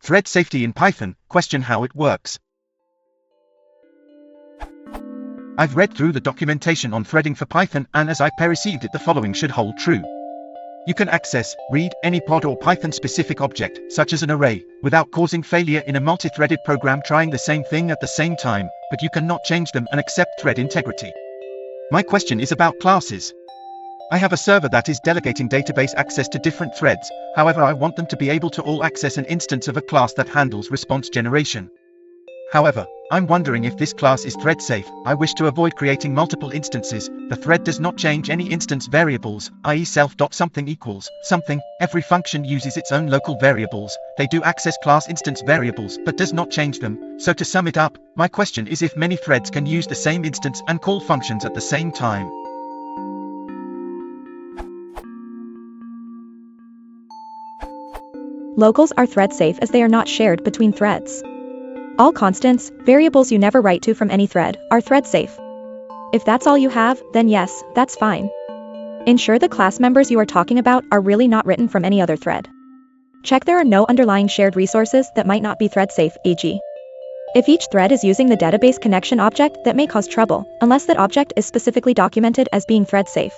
Thread safety in Python, question how it works. I've read through the documentation on threading for Python, and as I perceived it, the following should hold true. You can access, read, any pod or Python-specific object, such as an array, without causing failure in a multi-threaded program trying the same thing at the same time, but you cannot change them and accept thread integrity. My question is about classes. I have a server that is delegating database access to different threads, however I want them to be able to all access an instance of a class that handles response generation. However, I'm wondering if this class is thread safe. I wish to avoid creating multiple instances. The thread does not change any instance variables, i.e. self.something equals something. Every function uses its own local variables. They do access class instance variables but does not change them. So to sum it up, my question is if many threads can use the same instance and call functions at the same time. Locals are thread safe as they are not shared between threads. All constants, variables you never write to from any thread, are thread safe. If that's all you have, then yes, that's fine. Ensure the class members you are talking about are really not written from any other thread. Check there are no underlying shared resources that might not be thread safe, e.g. if each thread is using the database connection object, that may cause trouble, unless that object is specifically documented as being thread safe.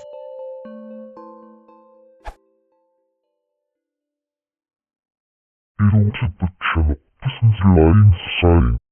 이러고 싶었죠. 무슨 라인 사인.